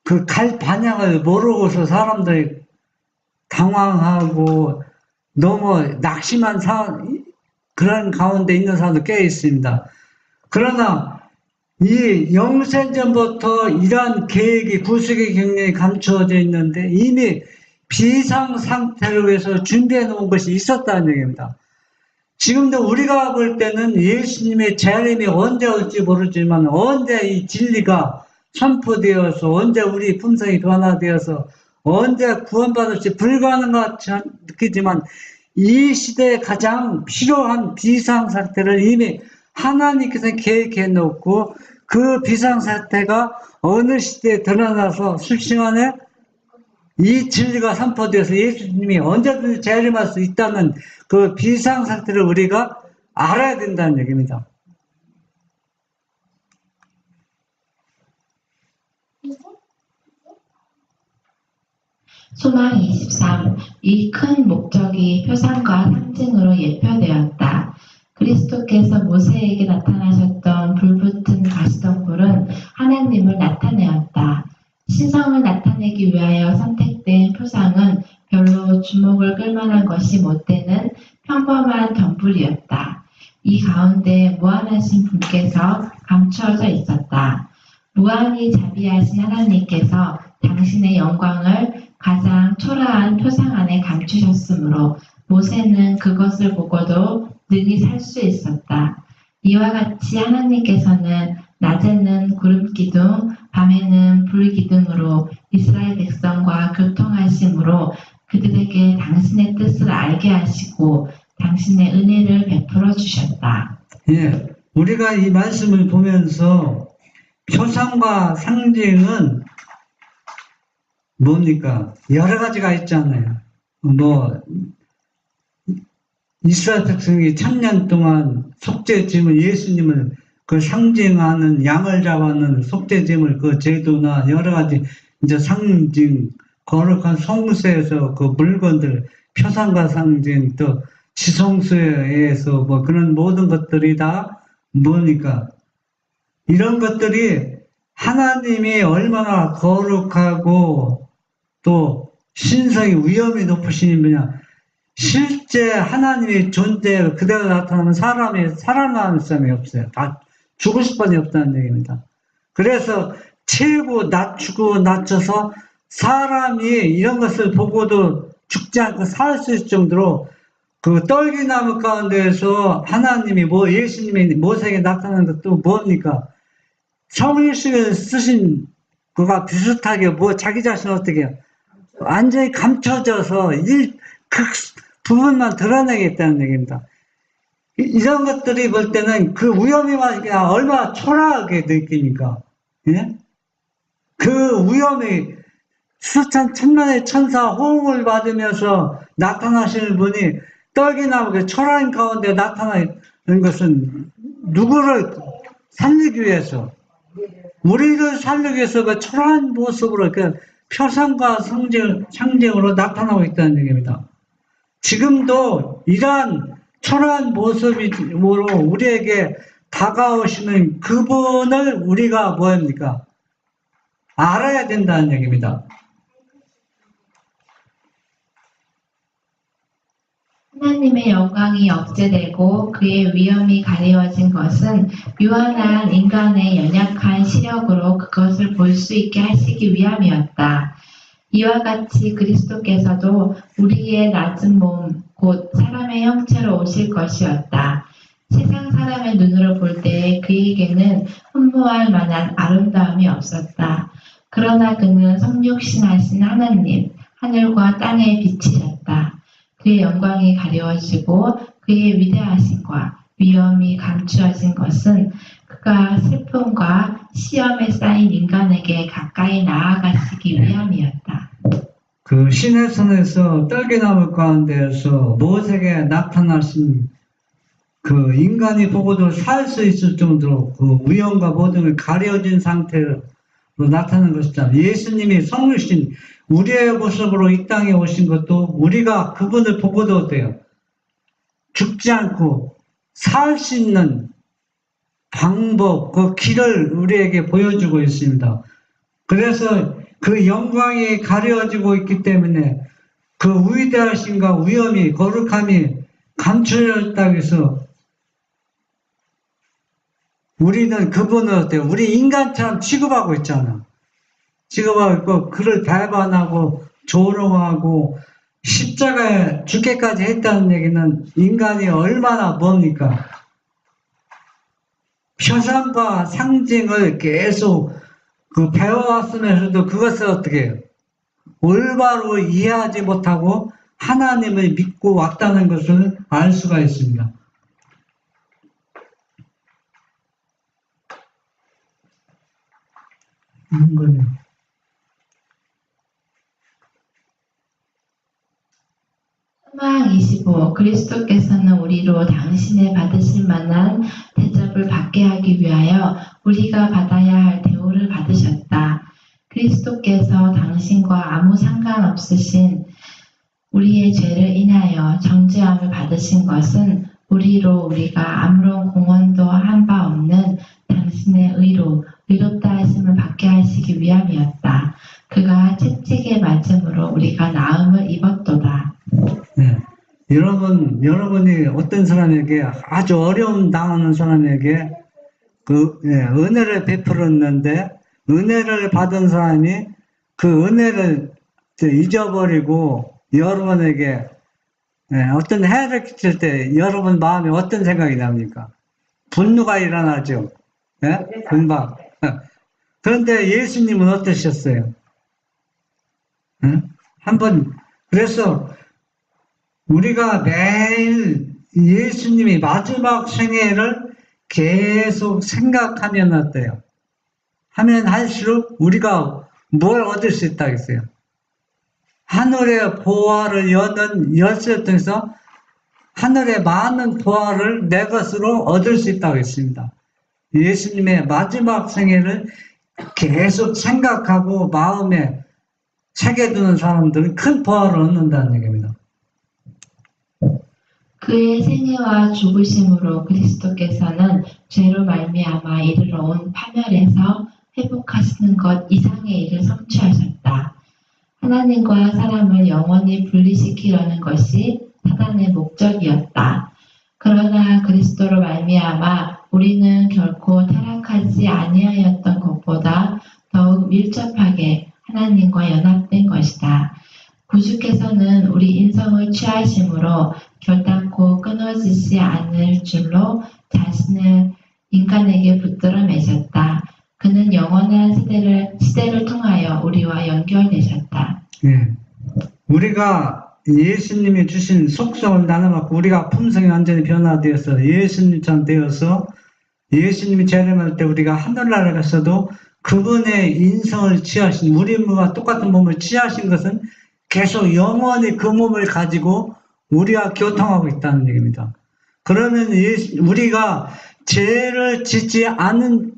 그 갈 방향을 모르고서 사람들이 당황하고 너무 낙심한 그런 가운데 있는 사람도 꽤 있습니다. 그러나 이 영생전부터 이러한 계획이 구속의 경륜이 감추어져 있는데 이미 비상 상태로 해서 준비해 놓은 것이 있었다는 얘기입니다. 지금도 우리가 볼 때는 예수님의 재림이 언제 올지 모르지만 언제 이 진리가 선포되어서 언제 우리 품성이 변화되어서 언제 구원받을지 불가능한 것 같이 느끼지만 이 시대에 가장 필요한 비상사태를 이미 하나님께서 계획해 놓고 그 비상사태가 어느 시대에 드러나서 수시간에 이 진리가 선포되어서 예수님이 언제든지 재림할 수 있다는 그 비상사태를 우리가 알아야 된다는 얘기입니다. 소망 23. 이 큰 목적이 표상과 상징으로 예표되었다. 그리스도께서 모세에게 나타나셨던 불붙은 가시덤불은 하나님을 나타내었다. 신성을 나타내기 위하여 선택된 표상은 별로 주목을 끌만한 것이 못 되는 평범한 덤불이었다. 이 가운데 무한하신 분께서 감추어져 있었다. 무한히 자비하신 하나님께서 당신의 영광을 가장 초라한 표상 안에 감추셨으므로 모세는 그것을 보고도 능히 살 수 있었다. 이와 같이 하나님께서는 낮에는 구름 기둥, 밤에는 불 기둥으로 이스라엘 백성과 교통하심으로 그들에게 당신의 뜻을 알게 하시고 당신의 은혜를 베풀어 주셨다. 예, 우리가 이 말씀을 보면서 표상과 상징은 뭡니까? 여러 가지가 있잖아요. 이스라엘 백성이 1000년 동안 속죄짐을 예수님을 그 상징하는 양을 잡아는 속죄짐을 그 제도나 여러 가지 이제 상징 거룩한 성소에서 그 물건들 표상과 상징 또 지성소에 의해서 그런 모든 것들이 다 뭡니까? 이런 것들이 하나님이 얼마나 거룩하고 또 신성이 위엄이 높으신 분이냐. 실제 하나님의 존재 그대로 나타나면 사람이 살아나는 사람이 없어요. 다 죽을 수밖에 없다는 얘기입니다. 그래서 채우고 낮추고 낮춰서 사람이 이런 것을 보고도 죽지 않고 살 수 있을 정도로 그 떨기나무 가운데에서 하나님이 예수님이 모세에게 나타나는 것도 뭡니까? 성령을 쓰신 그가 비슷하게 자기 자신을 어떻게 해요? 완전히 감춰져서 그 부분만 드러내겠다는 얘기입니다. 이런 것들이 볼 때는 그 위험이 얼마나 초라하게 느낍니까? 예? 그 위험이 수천 천만의 천사 호응을 받으면서 나타나시는 분이 떨기나무 초라한 가운데 나타나는 것은 누구를 살리기 위해서 우리를 살리기 위해서 그 초라한 모습으로 그 표상과 상징으로 나타나고 있다는 얘기입니다. 지금도 이러한 초라한 모습으로 우리에게 다가오시는 그분을 우리가 뭐합니까? 알아야 된다는 얘기입니다. 하나님의 영광이 억제되고 그의 위엄이 가리워진 것은 유한한 인간의 연약한 시력으로 그것을 볼 수 있게 하시기 위함이었다. 이와 같이 그리스도께서도 우리의 낮은 몸, 곧 사람의 형체로 오실 것이었다. 세상 사람의 눈으로 볼 때 그에게는 흠모할 만한 아름다움이 없었다. 그러나 그는 성육신하신 하나님, 하늘과 땅의 빛이셨다. 그의 영광이 가려워지고 그의 위대하심과 위엄이 감추어진 것은 그가 슬픔과 시험에 쌓인 인간에게 가까이 나아가시기 위함이었다. 그 시내산에서 떨기나무 가운데에서 모세에게 나타나신 그 인간이 보고도 살 수 있을 정도로 그 위험과 모든 가려진 상태로 나타나는 것이다. 예수님이 성육신 우리의 모습으로 이 땅에 오신 것도 우리가 그분을 보고도 돼요. 죽지 않고 살 수 있는 방법, 그 길을 우리에게 보여주고 있습니다. 그래서 그 영광이 가려지고 있기 때문에 그 위대하심과 위엄이, 거룩함이 감춰졌다고 해서 우리는 그분을 어때요? 우리 인간처럼 취급하고 있잖아. 취급하고 있고, 그를 배반하고, 조롱하고, 십자가에 죽게까지 했다는 얘기는 인간이 얼마나 뭡니까? 표상과 상징을 계속 그 배워왔으면서도 그것을 어떻게 해요? 올바로 이해하지 못하고 하나님을 믿고 왔다는 것을 알 수가 있습니다. 소망 25. 그리스도께서는 우리로 당신의 받으실 만한 대접을 받게 하기 위하여 우리가 받아야 할 대우를 받으셨다. 그리스도께서 당신과 아무 상관없으신 우리의 죄를 인하여 정죄함을 받으신 것은 우리로 우리가 아무런 공헌도 한 바 없는 당신의 의롭다 하심을 받게 하시기 위함이었다. 그가 채찍에 맞음으로 우리가 나음을 입었도다. 네. 여러분이 어떤 사람에게 아주 어려움 당하는 사람에게 은혜를 베풀었는데 은혜를 받은 사람이 그 은혜를 잊어버리고 여러분에게 어떤 해를 끼칠 때 여러분 마음에 어떤 생각이 납니까? 분노가 일어나죠. 금방. 그런데 예수님은 어떠셨어요? 그래서 우리가 매일 예수님이 마지막 생애를 계속 생각하면 어때요? 하면 할수록 우리가 뭘 얻을 수 있다겠어요? 하늘의 보화를 여는 열쇠를 통해서 하늘의 많은 보화를 내 것으로 얻을 수 있다고 했습니다. 예수님의 마지막 생애를 계속 생각하고 마음에 새겨두는 사람들은 큰 보화를 얻는다는 얘기입니다. 그의 생애와 죽으심으로 그리스도께서는 죄로 말미암아 이르러 온 파멸에서 회복하시는 것 이상의 일을 성취하셨다. 하나님과 사람을 영원히 분리시키려는 것이 사단의 목적이었다. 그러나 그리스도로 말미암아 우리는 결코 타락하지 아니하였던 것보다 더욱 밀접하게 하나님과 연합된 것이다. 구주께서는 우리 인성을 취하심으로 결단코 끊어지지 않을 줄로 자신을 인간에게 붙들어 매셨다. 그는 영원한 시대를 통하여 우리와 연결되셨다. 예. 우리가 예수님이 주신 속성을 나눠갖고 우리가 품성이 완전히 변화되어서 예수님처럼 되어서 예수님이 재림할 때 우리가 하늘나라에 갔어도 그분의 인성을 취하신 우리 몸과 똑같은 몸을 취하신 것은 계속 영원히 그 몸을 가지고 우리와 교통하고 있다는 얘기입니다. 그러면 우리가 죄를 짓지 않은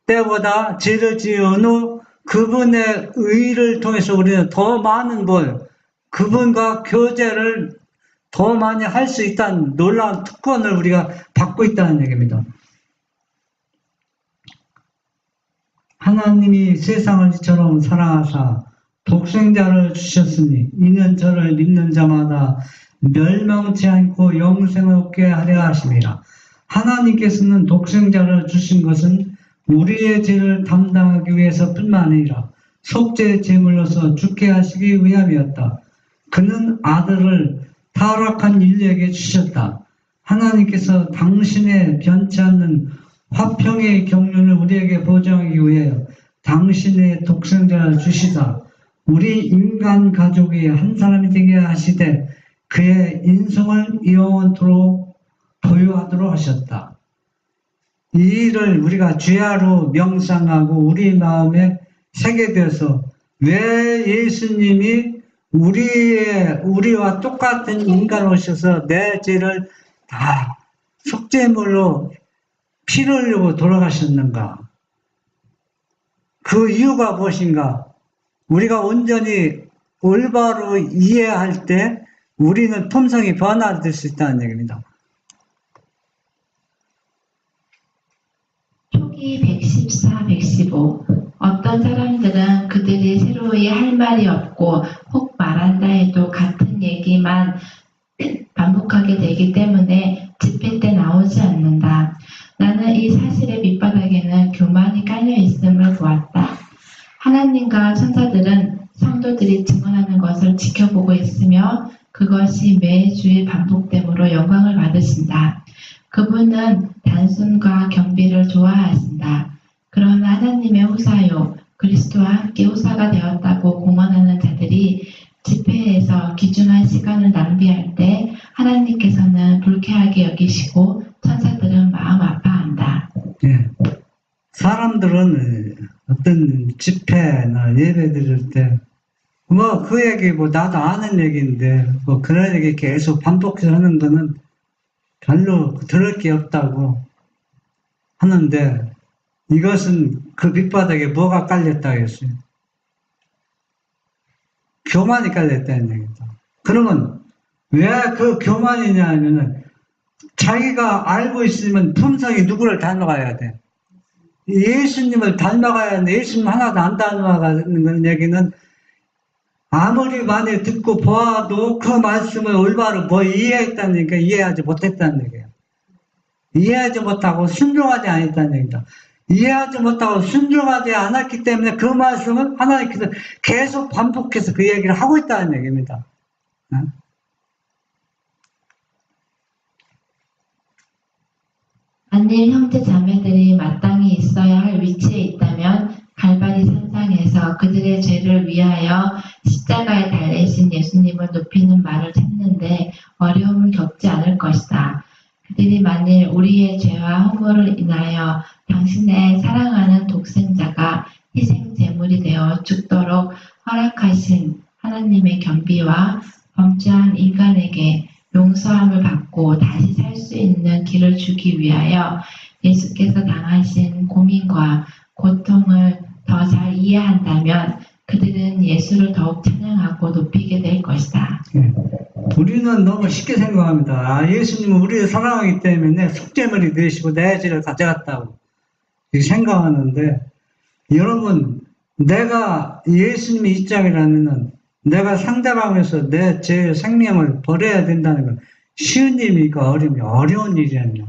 때보다 죄를 지은 후 그분의 의를 통해서 우리는 더 많은 그분과 교제를 더 많이 할 수 있다는 놀라운 특권을 우리가 받고 있다는 얘기입니다. 하나님이 세상을 이처럼 사랑하사 독생자를 주셨으니 이는 저를 믿는 자마다 멸망치 않고 영생을 얻게 하려 하심이라. 하나님께서는 독생자를 주신 것은 우리의 죄를 담당하기 위해서뿐만 아니라 속죄 제물로서 죽게 하시기 위함이었다. 그는 아들을 타락한 인류에게 주셨다. 하나님께서 당신의 변치 않는 화평의 경륜을 우리에게 보장하기 위해 당신의 독생자를 주시다. 우리 인간 가족이 한 사람이 되게 하시되 그의 인성을 영원토록 보유하도록 하셨다. 이 일을 우리가 주야로 명상하고 우리 마음에 새겨되어서 왜 예수님이 우리와 똑같은 인간을 오셔서 내 죄를 다 속죄물로 피를 흘리고 돌아가셨는가? 그 이유가 무엇인가? 우리가 온전히 올바로 이해할 때 우리는 품성이 변화될 수 있다는 얘기입니다. 표기 114, 115. 어떤 사람들은 그들이 새로이 할 말이 없고 혹 말한다 해도 같은 얘기만 반복하게 되기 때문에 집회 때 나오지 않는다. 나는 이 사실의 밑바닥에는 교만이 깔려 있음을 보았다. 하나님과 천사들은 성도들이 증언하는 것을 지켜보고 있으며 그것이 매주일 반복됨으로 영광을 받으신다. 그분은 단순과 경비를 좋아하신다. 그러나 하나님의 후사요, 그리스도와 함께 후사가 되었다고 공언하는 자들이 집회에서 귀중한 시간을 낭비할 때 하나님께서는 불쾌하게 여기시고 천사들은 마음 아파한다. 예. 사람들은 어떤 집회나 예배 드릴 때, 그 얘기, 나도 아는 얘기인데, 그런 얘기 계속 반복해서 하는 거는 별로 들을 게 없다고 하는데, 이것은 그 밑바닥에 뭐가 깔렸다 했어요? 교만이 깔렸다는 얘기입니다. 그러면 왜 그 교만이냐 하면은 자기가 알고 있으면 품성이 누구를 닮아가야 돼? 예수님을 닮아가야 하는데 예수님 하나도 안 닮아가는 얘기는 아무리 많이 듣고 보아도 그 말씀을 올바로 이해했다는 얘기가 이해하지 못했다는 얘기예요. 이해하지 못하고 순종하지 않았다는 얘기다. 이해하지 못하고 순종하지 않았기 때문에 그 말씀을 하나님께서 계속 반복해서 그 얘기를 하고 있다는 얘기입니다. 만일 형제 자매들이 마땅히 있어야 할 위치에 있다면 갈바리 산상에서 그들의 죄를 위하여 십자가에 달리신 예수님을 높이는 말을 찾는데 어려움을 겪지 않을 것이다. 그들이 만일 우리의 죄와 허물을 인하여 당신의 사랑하는 독생자가 희생 제물이 되어 죽도록 허락하신 하나님의 겸비와 범죄한 인간에게 용서함을 받고 다시 살 수 있는 길을 주기 위하여 예수께서 당하신 고민과 고통을 더 잘 이해한다면 그들은 예수를 더욱 찬양하고 높이게 될 것이다. 우리는 너무 쉽게 생각합니다. 예수님은 우리를 사랑하기 때문에 속죄물이 되시고 내 죄를 가져갔다고 이렇게 생각하는데, 여러분, 내가 예수님의 입장이라면은 내가 상대방에서 내 죄 생명을 버려야 된다는 건 쉬운 일입니까? 어려운 일이냐?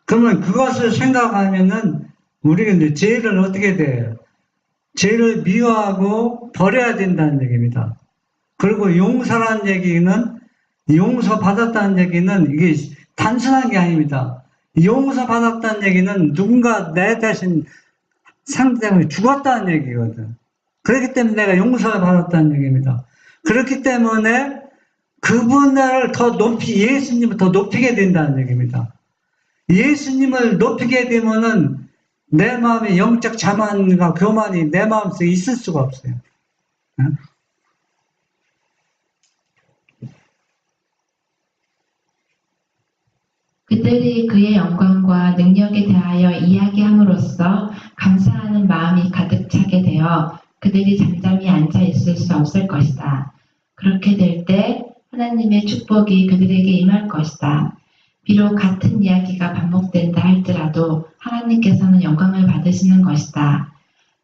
그러면 그것을 생각하면은 우리가 이제 죄를 어떻게 돼요? 죄를 미워하고 버려야 된다는 얘기입니다. 그리고 용서라는 얘기는, 용서받았다는 얘기는 이게 단순한 게 아닙니다. 용서받았다는 얘기는 누군가 내 대신 상대방이 죽었다는 얘기거든. 그렇기 때문에 내가 용서를 받았다는 얘기입니다. 그렇기 때문에 그분을 예수님을 더 높이게 된다는 얘기입니다. 예수님을 높이게 되면은 내 마음에 영적 자만과 교만이 내 마음속에 있을 수가 없어요. 그들이 그의 영광과 능력에 대하여 이야기함으로써 감사하는 마음이 가득 차게 되어 그들이 잠잠히 앉아 있을 수 없을 것이다. 그렇게 될 때 하나님의 축복이 그들에게 임할 것이다. 비록 같은 이야기가 반복된다 할지라도 하나님께서는 영광을 받으시는 것이다.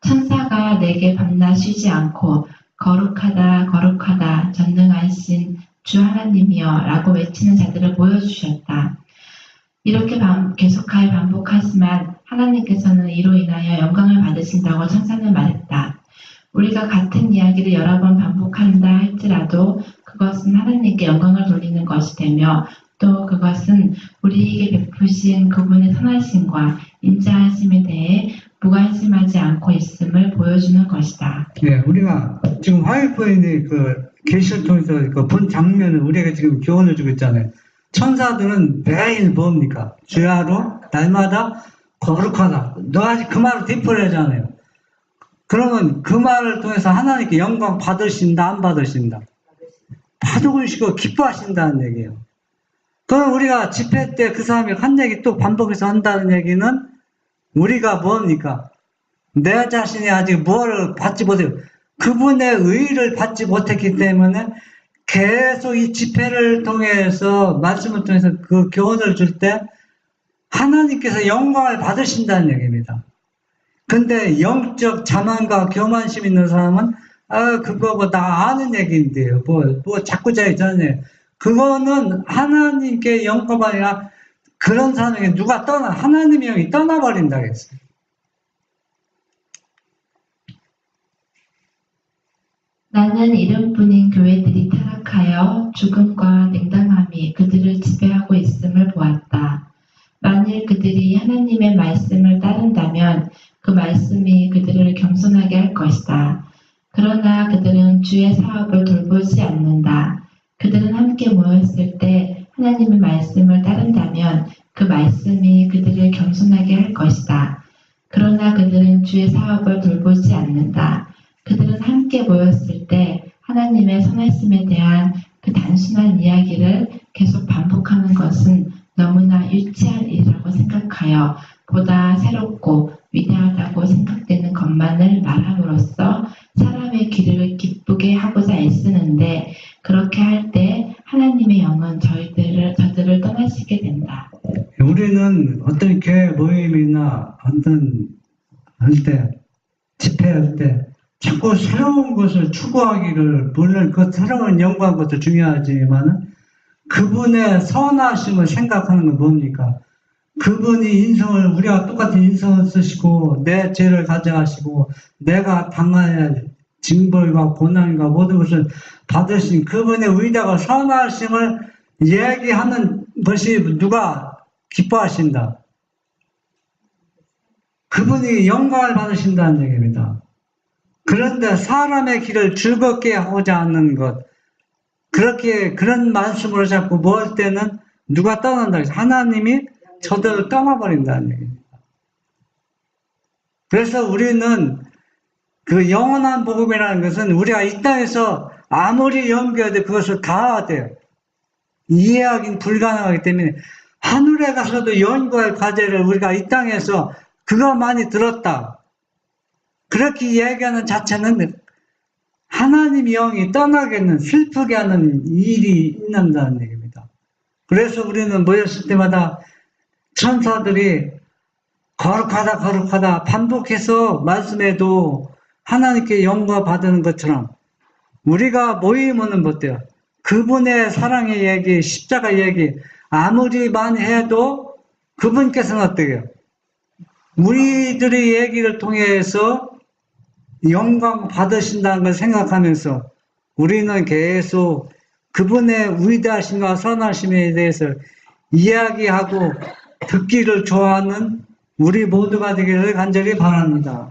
천사가 내게 밤낮 쉬지 않고 거룩하다 거룩하다 전능하신 주 하나님이여 라고 외치는 자들을 보여주셨다. 이렇게 계속하여 반복하지만 하나님께서는 이로 인하여 영광을 받으신다고 천사는 말했다. 우리가 같은 이야기를 여러 번 반복한다 할지라도 그것은 하나님께 영광을 돌리는 것이 되며 또 그것은 우리에게 베푸신 그분의 선하심과 인자하심에 대해 무관심하지 않고 있음을 보여주는 것이다. 네, 우리가 지금 화요일에 계시를 통해서 본 장면을 우리가 지금 교훈을 주고 있잖아요. 천사들은 매일 뭡니까? 주야로 날마다 거룩하다. 너 아직 그 말을 되풀이하잖아요. 그러면 그 말을 통해서 하나님께 영광 받으신다, 안 받으신다? 받으시고 기뻐하신다는 얘기예요. 그럼 우리가 집회 때 그 사람이 한 얘기 또 반복해서 한다는 얘기는 우리가 뭡니까? 내 자신이 아직 뭘 받지 못해요. 그분의 의의를 받지 못했기 때문에 계속 이 집회를 통해서 말씀을 통해서 그 교훈을 줄 때 하나님께서 영광을 받으신다는 얘기입니다. 근데 영적 자만과 교만심 있는 사람은 그거 뭐 나 아는 얘기인데요. 뭐 자꾸 자기잖아요. 그거는 하나님께 영광이 아니라 그런 사람에게 누가 하나님의 영이 떠나버린다 그랬어요. 나는 이름뿐인 교회들이 타락하여 죽음과 냉담함이 그들을 지배하고 있음을 보았다. 만일 그들이 하나님의 말씀을 따른다면 그 말씀이 그들을 겸손하게 할 것이다. 그러나 그들은 주의 사업을 돌보지 않는다. 그들은 함께 모였을 때 하나님의 말씀을 따른다면 그 말씀이 그들을 겸손하게 할 것이다. 그러나 그들은 주의 사업을 돌보지 않는다. 그들은 함께 모였을 때 하나님의 선하심에 대한 그 단순한 이야기를 계속 반복하는 것은 너무나 유치한 일이라고 생각하여 보다 새롭고 위대하다고 생각되는 것만을 말함으로써 사람의 귀를 기쁘게 하고자 애쓰는데 그렇게 할 때 하나님의 영은 저들을 떠나시게 된다. 우리는 어떤 교회 모임이나 어떤 할 때, 집회할 때 자꾸 새로운 것을 추구하기를, 물론 그 새로운 영광 것도 중요하지만 그분의 선하심을 생각하는 건 뭡니까? 그분이 우리와 똑같은 인성을 쓰시고 내 죄를 가져가시고 내가 당해야 할 징벌과 고난과 모든 것을 받으신 그분의 위대하고 선하심을 얘기하는 것이 누가 기뻐하신다? 그분이 영광을 받으신다는 얘기입니다. 그런데 사람의 길을 즐겁게 하고자 하는 것, 그런 말씀으로 자꾸 모을 때는 누가 떠난다? 하나님이 저들을 떠나버린다는 얘기입니다. 그래서 우리는 그 영원한 복음이라는 것은 우리가 이 땅에서 아무리 연구해도 그것을 다 돼요. 이해하기는 불가능하기 때문에 하늘에 가서도 연구할 과제를 우리가 이 땅에서 그거 많이 들었다. 그렇게 이야기하는 자체는 하나님의 영이 떠나게는 슬프게 하는 일이 있는다는 얘기입니다. 그래서 우리는 모였을 때마다 천사들이 거룩하다 반복해서 말씀해도 하나님께 영광 받는 것처럼 우리가 모이면 어때요? 그분의 사랑의 얘기, 십자가 얘기 아무리 많이 해도 그분께서는 어때요? 우리들의 얘기를 통해서 영광 받으신다는 걸 생각하면서 우리는 계속 그분의 위대하심과 선하심에 대해서 이야기하고 듣기를 좋아하는 우리 모두가 되기를 간절히 바랍니다.